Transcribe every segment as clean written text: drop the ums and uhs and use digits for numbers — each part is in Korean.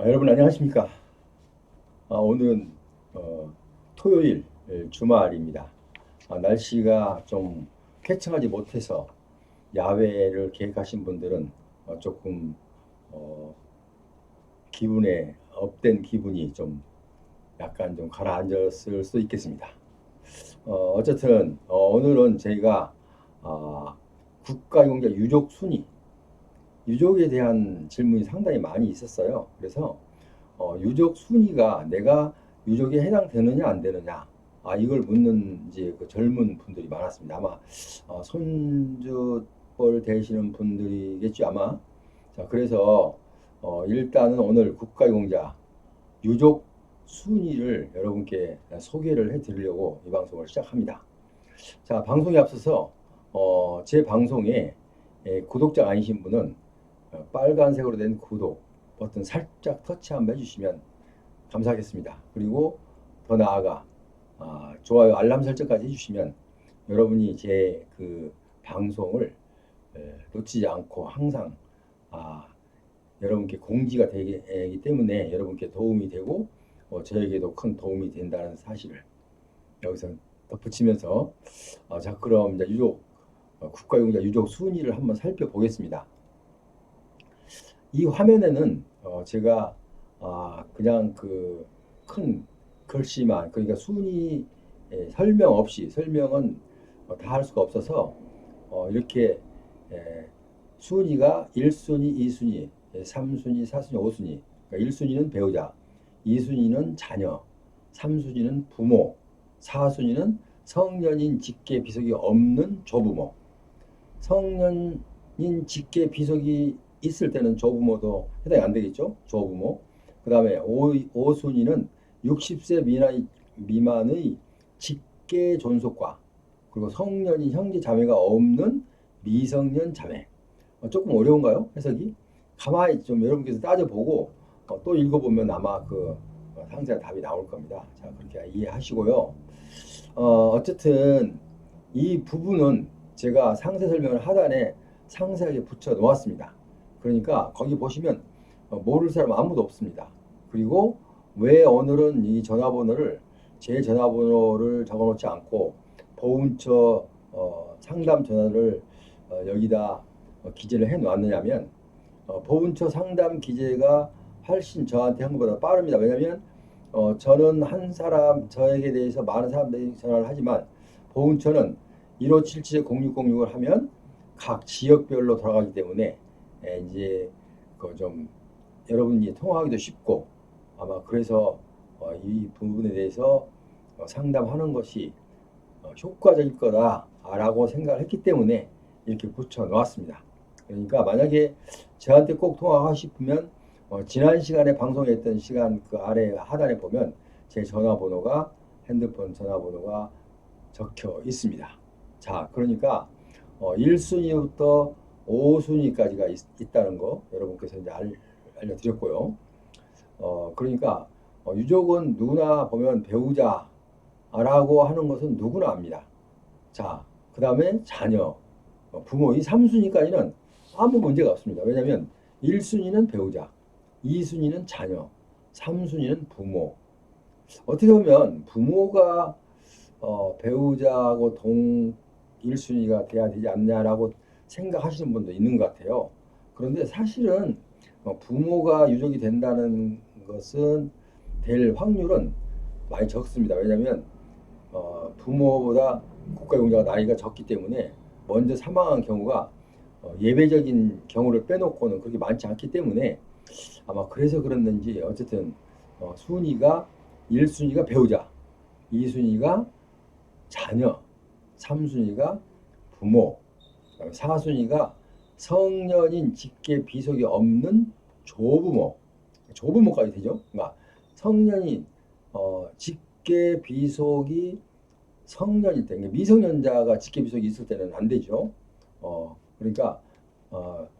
여러분 안녕하십니까? 오늘은 토요일 주말입니다. 날씨가 좀 쾌청하지 못해서 야외를 계획하신 분들은 조금 어, 기분에 업된 기분이 좀 약간 좀 가라앉았을 수도 있겠습니다. 어쨌든 오늘은 저희가 국가용자 유족 순위, 유족에 대한 질문이 상당히 많이 있었어요. 그래서 유족 순위가 내가 유족에 해당되느냐 안 되느냐 이걸 묻는 이제 그 젊은 분들이 많았습니다. 아마 손주뻘 되시는 분들이겠죠 아마. 자 그래서 일단은 오늘 국가유공자 유족 순위를 여러분께 소개를 해드리려고 이 방송을 시작합니다. 자 방송에 앞서서 제 방송에 구독자가 아니신 분은 빨간색으로 된 구독 버튼 살짝 터치 한번 해주시면 감사하겠습니다. 그리고 더 나아가 좋아요 알람 설정까지 해주시면 여러분이 제 그 방송을 놓치지 않고 항상 여러분께 공지가 되기 때문에 여러분께 도움이 되고 저에게도 큰 도움이 된다는 사실을 여기서 덧붙이면서 자 그럼 이제 유족 국가유공자 유족 순위를 한번 살펴보겠습니다. 이 화면에는 제가 그냥 그 큰 글씨만 그러니까 순위 설명 없이 설명은 다 할 수가 없어서 이렇게 순위가 1순위, 2순위, 3순위, 4순위, 5순위 그러니까 1순위는 배우자, 2순위는 자녀, 3순위는 부모, 4순위는 성년인 직계 비속이 없는 조부모. 성년인 직계 비속이 있을 때는 조부모도 해당이 안 되겠죠. 조부모. 그 다음에 5순위는 60세 미만의 직계 존속과 그리고 성년인 형제 자매가 없는 미성년 자매. 조금 어려운가요? 해석이? 가만히 좀 여러분께서 따져보고 또 읽어보면 아마 그 상세한 답이 나올 겁니다. 자, 그렇게 이해하시고요. 어쨌든 이 부분은 제가 상세 설명을 하단에 상세하게 붙여 놓았습니다. 그러니까 거기 보시면 모를 사람 아무도 없습니다. 그리고 왜 오늘은 이 전화번호를 제 전화번호를 적어놓지 않고 보훈처 상담 전화를 여기다 기재를 해 놓았느냐면 보훈처 상담 기재가 훨씬 저한테 한 것보다 빠릅니다. 왜냐하면 저는 한 사람 저에게 대해서 많은 사람들이 전화를 하지만 보훈처는 1577-0606을 하면 각 지역별로 돌아가기 때문에 이제 그 좀 여러분이 통화하기도 쉽고 아마 그래서 이 부분에 대해서 상담하는 것이 효과적일 거다라고 생각을 했기 때문에 이렇게 붙여 놓았습니다. 그러니까 만약에 저한테 꼭 통화하고 싶으면 지난 시간에 방송했던 시간 그 아래 하단에 보면 제 전화번호가 핸드폰 전화번호가 적혀 있습니다. 자, 그러니까 1순위부터 5순위까지가 있다는 거 여러분께서 이제 알려드렸고요. 그러니까 유족은 누구나 보면 배우자라고 하는 것은 누구나 압니다. 자, 그 다음에 자녀, 부모 이 3순위까지는 아무 문제가 없습니다. 왜냐하면 1순위는 배우자, 2순위는 자녀, 3순위는 부모. 어떻게 보면 부모가 배우자하고 1순위가 돼야 되지 않냐라고 생각하시는 분도 있는 것 같아요. 그런데 사실은 부모가 유족이 된다는 것은 될 확률은 많이 적습니다. 왜냐하면 부모보다 국가용자가 나이가 적기 때문에 먼저 사망한 경우가 예외적인 경우를 빼놓고는 그렇게 많지 않기 때문에 아마 그래서 그랬는지 어쨌든 순위가 1순위가 배우자, 2순위가 자녀, 3순위가 부모, 4순위가 성년인 직계 비속이 없는 조부모, 조부모까지 되죠. 그러니까 성년인 직계 비속이 성년일 때, 그러니까 미성년자가 직계 비속이 있을 때는 안 되죠. 그러니까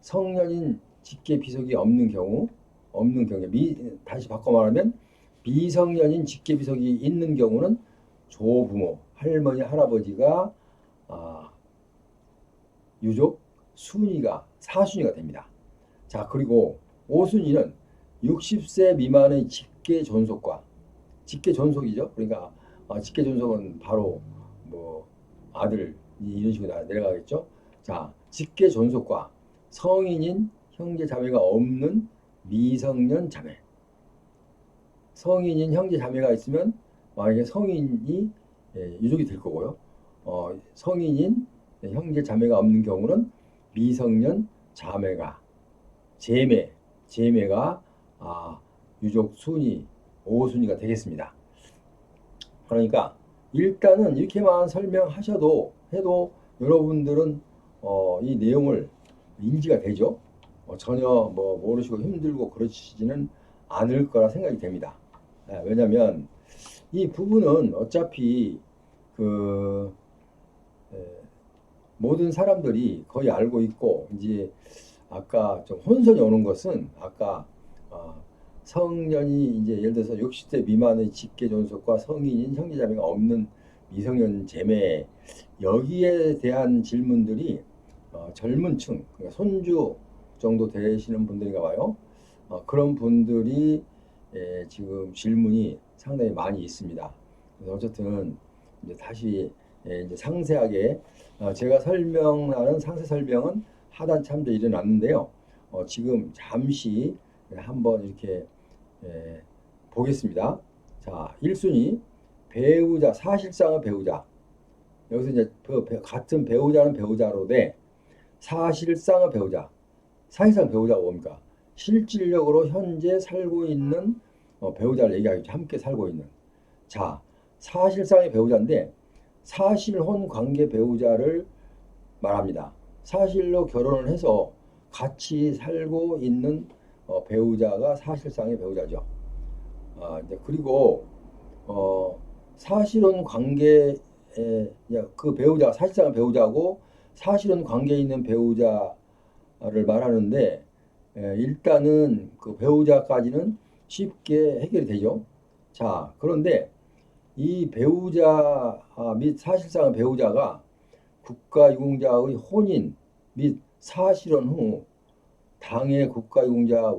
성년인 직계 비속이 없는 경우에 다시 바꿔 말하면 미성년인 직계 비속이 있는 경우는 조부모, 할머니, 할아버지가 유족 순위가 4순위가 됩니다. 자, 그리고 5순위는 60세 미만의 직계 존속과 직계 존속이죠. 그러니까 직계 존속은 바로 뭐 아들 이런 식으로 내려가겠죠. 자, 직계 존속과 성인인 형제 자매가 없는 미성년 자매. 성인인 형제 자매가 있으면 만약에 성인이 유족이 될 거고요. 성인인 형제 자매가 없는 경우는 미성년 자매가 제매가 유족 순위 5순위가 되겠습니다. 그러니까 일단은 이렇게만 설명하셔도 해도 여러분들은 이 내용을 인지가 되죠. 전혀 뭐 모르시고 힘들고 그러시지는 않을 거라 생각이 됩니다. 왜냐하면 이 부분은 어차피 그 모든 사람들이 거의 알고 있고, 이제 아까 좀 혼선이 오는 것은 아까 성년이 이제 예를 들어서 60세 미만의 직계 존속과 성인인 형제자매가 없는 미성년 제매, 여기에 대한 질문들이 젊은 층, 그러니까 손주 정도 되시는 분들인가 봐요. 그런 분들이 지금 질문이 상당히 많이 있습니다. 그래서 어쨌든 이제 다시 이제 상세하게 제가 설명하는 상세 설명은 하단 참조 일어났는데요. 지금 잠시 한번 이렇게 보겠습니다. 자, 1순위 배우자, 사실상의 배우자. 여기서 이제 같은 배우자는 배우자로 돼 사실상의 배우자. 사실상 배우자가 뭡니까? 실질적으로 현재 살고 있는 배우자를 얘기하겠죠. 함께 살고 있는. 자, 사실상의 배우자인데 사실혼 관계 배우자를 말합니다. 사실로 결혼을 해서 같이 살고 있는 배우자가 사실상의 배우자죠. 이제 그리고 사실혼 관계에 그 배우자, 사실상의 배우자고 사실혼 관계에 있는 배우자를 말하는데 일단은 그 배우자까지는 쉽게 해결이 되죠. 자, 그런데 이 배우자 및 사실상의 배우자가 국가유공자의 혼인 및 사실혼 후 당해 국가유공자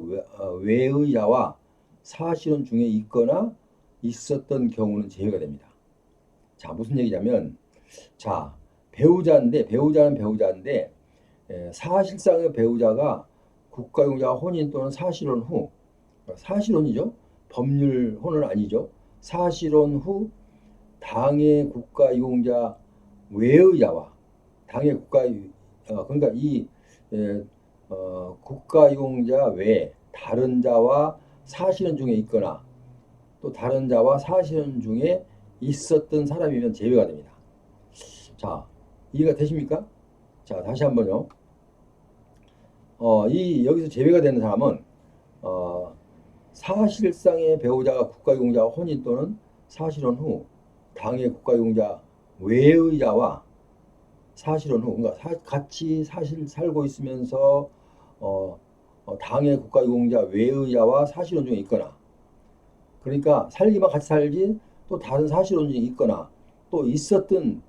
외의자와 사실혼 중에 있거나 있었던 경우는 제외가 됩니다. 자, 무슨 얘기냐면, 자, 배우자는 배우자인데 사실상의 배우자가 국가유공자 혼인 또는 사실혼 후, 사실혼이죠. 법률 혼은 아니죠. 사실혼 후 당해 국가유공자 외의자와 당해 그러니까 이 국가유공자 외 다른 자와 사실혼 중에 있거나 또 다른 자와 사실혼 중에 있었던 사람이면 제외가 됩니다. 자, 이해가 되십니까? 자, 다시 한번요. 여기서 제외가 되는 사람은 사실상의 배우자가 국가유공자와 혼인 또는 사실혼 후 당해 국가유공자 외의자와 사실혼 후, 그러니까 같이 사실 살고 있으면서 당해 국가유공자 외의자와 사실혼 중에 있거나, 그러니까 살기만 같이 살지 또 다른 사실혼 중에 있거나 또 있었던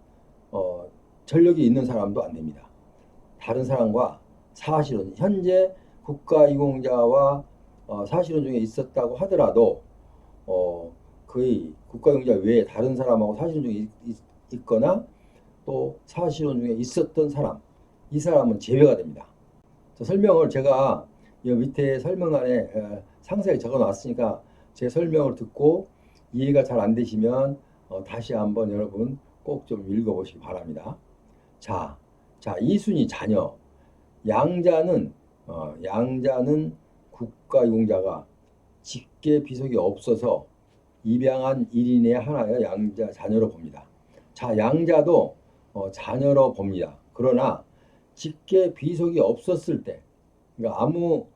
전력이 있는 사람도 안 됩니다. 다른 사람과 사실혼, 현재 국가유공자와 사실혼 중에 있었다고 하더라도 거의 국가유공자 외에 다른 사람하고 사실혼 중에 있거나 또 사실혼 중에 있었던 사람, 이 사람은 제외가 됩니다. 설명을 제가 이 밑에 설명란에 상세하게 적어 놨으니까 제 설명을 듣고 이해가 잘 안 되시면 다시 한번 여러분 꼭 좀 읽어보시기 바랍니다. 자, 2순위 자녀. 양자는 국가유공자가 직계 비속이 없어서 입양한 1인의 하나여 양자 자녀로 봅니다. 자, 양자도 자녀로 봅니다. 그러나 직계 비속이 없었을 때, 그러니까 아무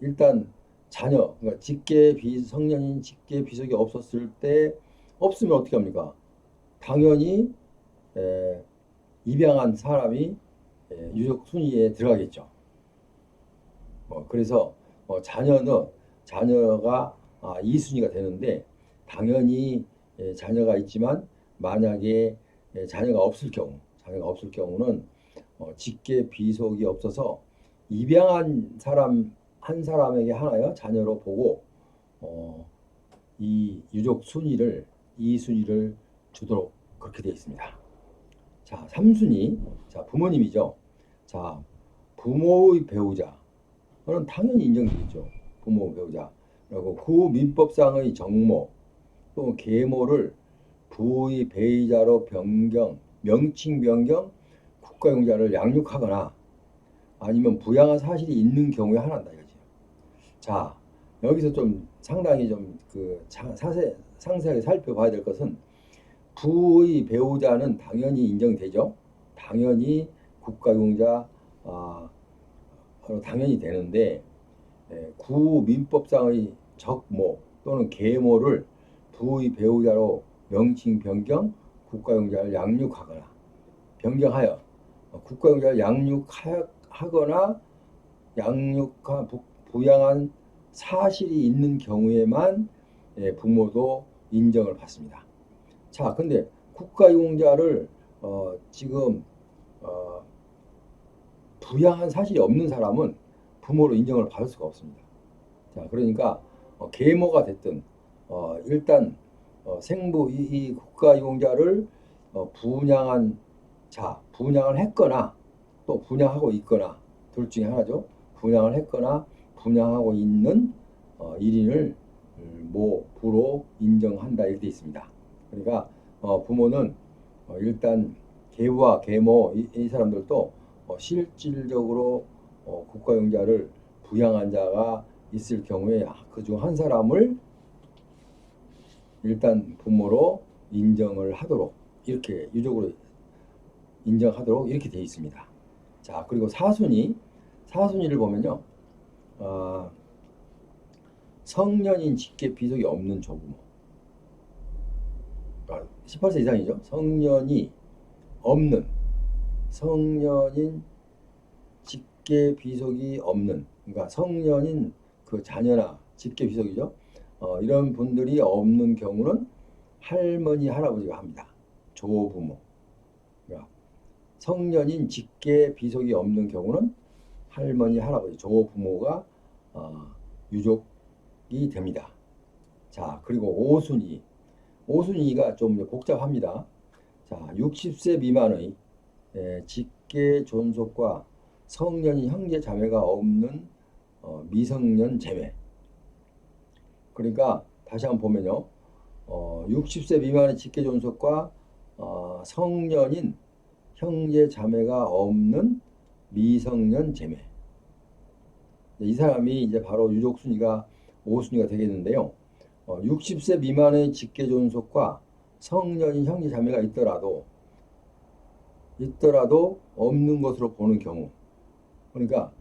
일단 자녀, 그러니까 성년인 직계 비속이 없었을 때, 없으면 어떻게 합니까? 당연히 입양한 사람이 유족 순위에 들어가겠죠. 그래서 자녀가 2순위가 되는데, 당연히 자녀가 있지만 만약에 자녀가 없을 경우는 직계 비속이 없어서 입양한 사람 한 사람에게 하나여 자녀로 보고 이 유족 순위를 이 순위를 주도록 그렇게 되어 있습니다. 자, 3순위. 자, 부모님이죠. 자, 부모의 배우자는 당연히 인정되겠죠. 부모 배우자. 그리고 구민법상의 정모 또 계모를 부의 배의자로 변경, 명칭 변경, 국가용자를 양육하거나 아니면 부양한 사실이 있는 경우에 하나다 이거지. 자, 여기서 좀 상당히 좀 상세하게 살펴봐야 될 것은 부의 배우자는 당연히 인정되죠. 당연히 국가용자 당연히 되는데 구민법상의 적모 또는 계모를 부의 배우자로 명칭 변경, 국가용자를 양육하거나 변경하여 국가용자를 양육하거나 부양한 사실이 있는 경우에만 부모도 인정을 받습니다. 자, 근데 국가용자를 지금 부양한 사실이 없는 사람은 부모로 인정을 받을 수가 없습니다. 자, 그러니까 계모가 됐든 일단 생부 이 국가용자를 분양을 했거나 또 분양하고 있거나 둘 중에 하나죠. 분양을 했거나 분양하고 있는 일인을 부로 인정한다 이렇게 되어 있습니다. 그러니까 부모는 일단 계부와 계모 이 사람들도 실질적으로 국가용자를 부양한 자가 있을 경우에 그중 한 사람을 일단 부모로 인정을 하도록 이렇게 유족으로 인정하도록 이렇게 되어 있습니다. 자, 그리고 사순위를 보면요. 성년인 직계 비속이 없는 조부모. 18세 이상이죠. 성년인 직계 비속이 없는, 그러니까 성년인 그 자녀나 직계 비속이죠. 이런 분들이 없는 경우는 할머니, 할아버지가 합니다. 조부모. 그러니까 성년인 직계 비속이 없는 경우는 할머니, 할아버지, 조부모가 유족이 됩니다. 자, 그리고 5순위가 좀 복잡합니다. 자, 60세 미만의 직계 존속과 성년인 형제 자매가 없는 미성년 제매. 그러니까 다시 한번 보면요. 60세 미만의 직계 존속과 성년인 형제 자매가 없는 미성년 제매. 이 사람이 이제 바로 유족 순위가 5순위가 되겠는데요. 60세 미만의 직계 존속과 성년인 형제 자매가 있더라도 없는 것으로 보는 경우. 그러니까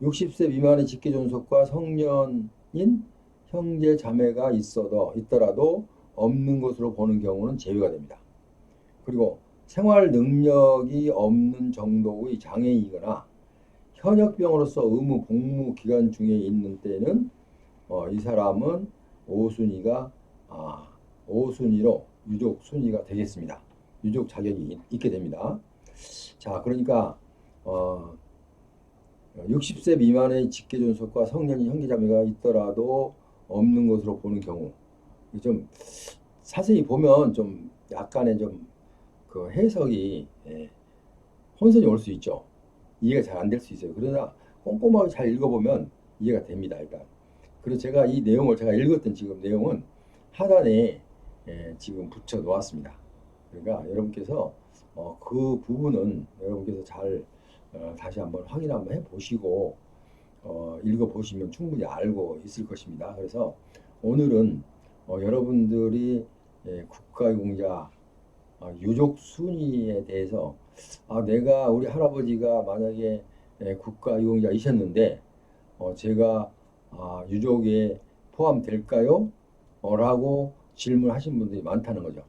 60세 미만의 직계 존속과 성년인 형제 자매가 있더라도 없는 것으로 보는 경우는 제외가 됩니다. 그리고 생활 능력이 없는 정도의 장애이거나 현역병으로서 의무 복무 기간 중에 있는 때는 이 사람은 5순위로 유족 순위가 되겠습니다. 유족 자격이 있게 됩니다. 자, 그러니까 60세 미만의 직계 존속과 성년인 형제 자매가 있더라도 없는 것으로 보는 경우, 좀 자세히 보면 좀 약간의 좀 그 해석이 혼선이 올 수 있죠. 이해가 잘 안 될 수 있어요. 그러나 꼼꼼하게 잘 읽어보면 이해가 됩니다. 일단. 그리고 제가 이 내용을 제가 읽었던 지금 내용은 하단에 지금 붙여 놓았습니다. 그러니까 여러분께서 그 부분은 여러분께서 잘 다시 한번 확인 한번 해보시고 읽어보시면 충분히 알고 있을 것입니다. 그래서 오늘은 여러분들이 국가용자 유족 순위에 대해서 내가 우리 할아버지가 만약에 국가유공자이셨는데 제가 유족에 포함될까요? 라고 질문하신 분들이 많다는 거죠.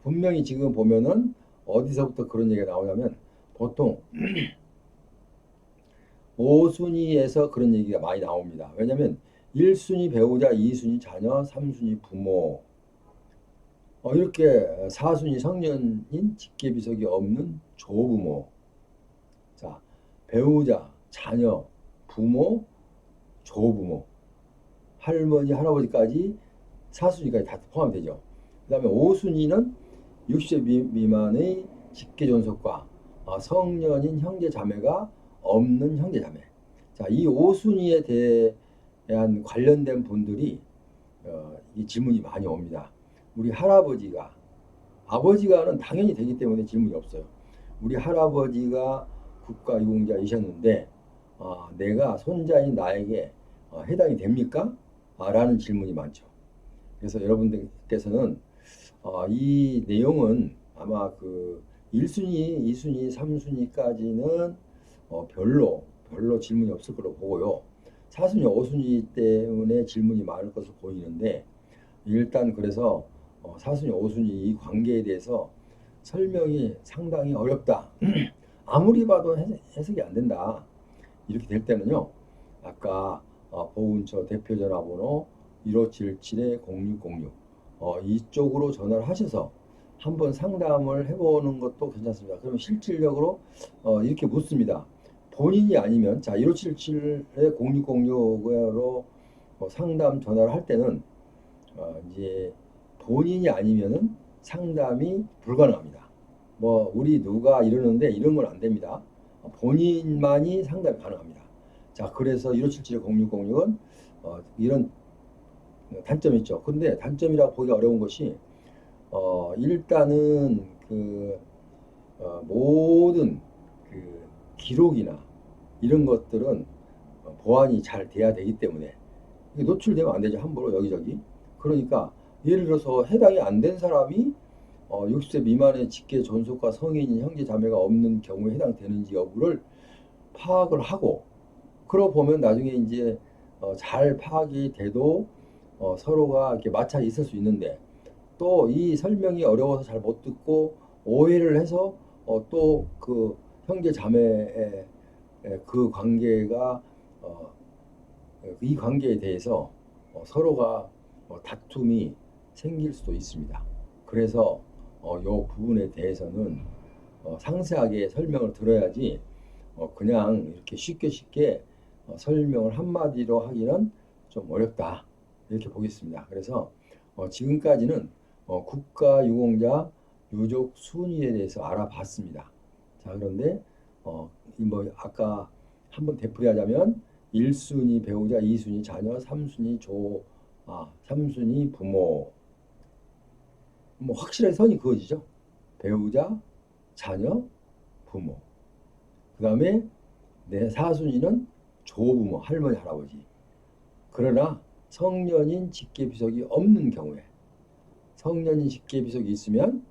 분명히 지금 보면은 어디서부터 그런 얘기가 나오냐면 보통 5순위에서 그런 얘기가 많이 나옵니다. 왜냐하면 1순위 배우자, 2순위 자녀, 3순위 부모, 이렇게 4순위 성년인 직계비속이 없는 조부모. 자, 배우자, 자녀, 부모, 조부모, 할머니, 할아버지까지 사순위까지 다 포함되죠. 그 다음에 5순위는 60세 미만의 직계존속과 성년인 형제 자매가 없는 형제 자매. 자, 이 5순위에 대한 관련된 분들이 이 질문이 많이 옵니다. 우리 할아버지가, 아버지가는 당연히 되기 때문에 질문이 없어요. 우리 할아버지가 국가유공자이셨는데 내가 손자인 나에게 해당이 됩니까? 라는 질문이 많죠. 그래서 여러분들께서는 이 내용은 아마 그 1순위, 2순위, 3순위까지는 별로 질문이 없을 거로 보고요. 4순위, 5순위 때문에 질문이 많을 것으로 보이는데 일단 그래서 4순위, 5순위 이 관계에 대해서 설명이 상당히 어렵다. 아무리 봐도 해석이 안 된다. 이렇게 될 때는요. 아까 보훈처 대표전화번호 1577-0606 이쪽으로 전화를 하셔서 한번 상담을 해보는 것도 괜찮습니다. 그러면 실질적으로 이렇게 묻습니다. 본인이 아니면 자 1577-0606으로 상담 전화를 할 때는 이제 본인이 아니면은 상담이 불가능합니다. 뭐 우리 누가 이러는데 이런 건 안 됩니다. 본인만이 상담이 가능합니다. 자, 그래서 1577-0606은 이런 단점이 있죠. 근데 단점이라고 보기가 어려운 것이 일단은 모든 그 기록이나 이런 것들은 보안이 잘 돼야 되기 때문에 노출되면 안 되죠. 함부로 여기저기. 그러니까 예를 들어서 해당이 안 된 사람이 60세 미만의 직계 존속과 성인인 형제 자매가 없는 경우에 해당되는지 여부를 파악을 하고 그러고 보면 나중에 이제 잘 파악이 돼도 서로가 이렇게 마찰이 있을 수 있는데 또 이 설명이 어려워서 잘 못 듣고 오해를 해서 또 그 형제 자매의 그 관계가 이 관계에 대해서 서로가 다툼이 생길 수도 있습니다. 그래서 이 부분에 대해서는 상세하게 설명을 들어야지 그냥 이렇게 쉽게 설명을 한마디로 하기는 좀 어렵다 이렇게 보겠습니다. 그래서 지금까지는 국가유공자 유족 순위에 대해서 알아봤습니다. 자, 그런데 뭐 아까 한번 되풀이하자면 1순위 배우자, 2순위 자녀, 3순위 부모. 뭐 확실하게 선이 그어지죠. 배우자, 자녀, 부모. 그 다음에 4순위는 조부모, 할머니, 할아버지. 그러나 성년인 직계비속이 없는 경우에 성년인 직계비속이 있으면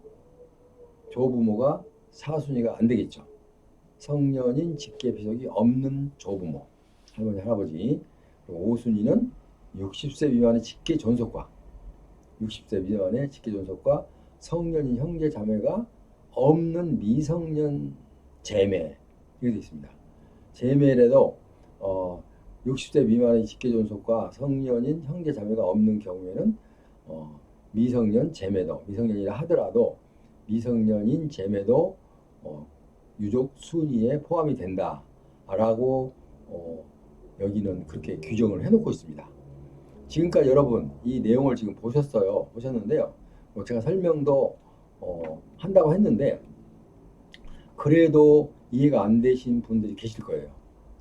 조부모가 4순위가 안 되겠죠. 성년인 직계비속이 없는 조부모, 할머니, 할아버지. 그리고 5순위는 60세 미만의 직계존속과 60세 미만의 직계존속과 성년인 형제 자매가 없는 미성년 제매 이렇게 되어 있습니다. 제매라도 60세 미만의 직계존속과 성년인 형제 자매가 없는 경우에는 미성년 제매도 미성년이라 하더라도 미성년인 제매도 유족 순위에 포함이 된다라고 여기는 그렇게 규정을 해놓고 있습니다. 지금까지 여러분 이 내용을 지금 보셨는데요. 제가 설명도 한다고 했는데 그래도 이해가 안 되신 분들이 계실 거예요.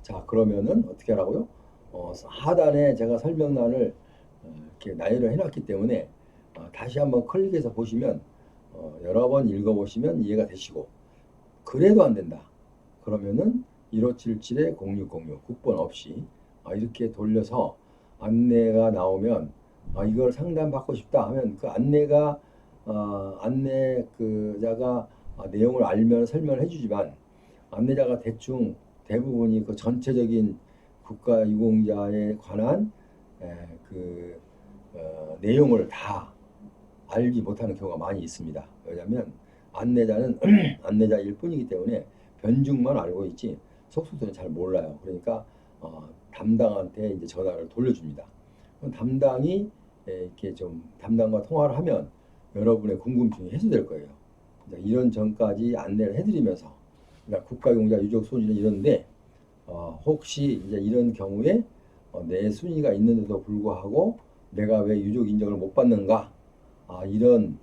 자, 그러면은 어떻게 하라고요? 하단에 제가 설명란을 이렇게 나열을 해놨기 때문에 다시 한번 클릭해서 보시면 여러 번 읽어보시면 이해가 되시고 그래도 안 된다. 그러면은 1577-0606 국번 없이 이렇게 돌려서 안내가 나오면 이걸 상담받고 싶다 하면 그 안내가 안내 그자가 내용을 알면 설명을 해주지만 안내자가 대충 대부분이 그 전체적인 국가유공자에 관한 내용을 다 알지 못하는 경우가 많이 있습니다. 왜냐하면 안내자는 안내자일 뿐이기 때문에 변증만 알고 있지 속속들은 잘 몰라요. 그러니까 담당한테 이제 전화를 돌려줍니다. 담당이 이렇게 좀 담당과 통화를 하면 여러분의 궁금증이 해소될 거예요. 이런 점까지 안내를 해드리면서 그러니까 국가유공자 유족 순위는 이런데 혹시 이제 이런 경우에 내 순위가 있는데도 불구하고 내가 왜 유족 인정을 못 받는가? 이런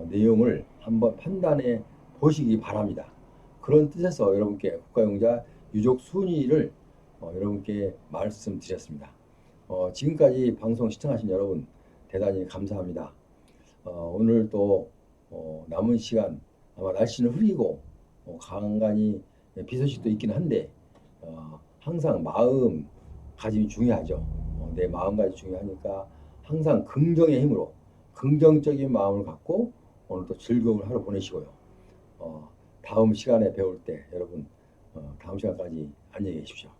내용을 한번 판단해 보시기 바랍니다. 그런 뜻에서 여러분께 국가용자 유족 순위를 여러분께 말씀드렸습니다. 지금까지 방송 시청하신 여러분 대단히 감사합니다. 오늘 또 남은 시간 아마 날씨는 흐리고 간간히 비 소식도 있긴 한데 항상 마음가짐이 중요하죠. 내 마음가짐이 중요하니까 항상 긍정의 힘으로 긍정적인 마음을 갖고 오늘 또 즐거운 하루 보내시고요. 다음 시간에 배울 때 여러분 다음 시간까지 안녕히 계십시오.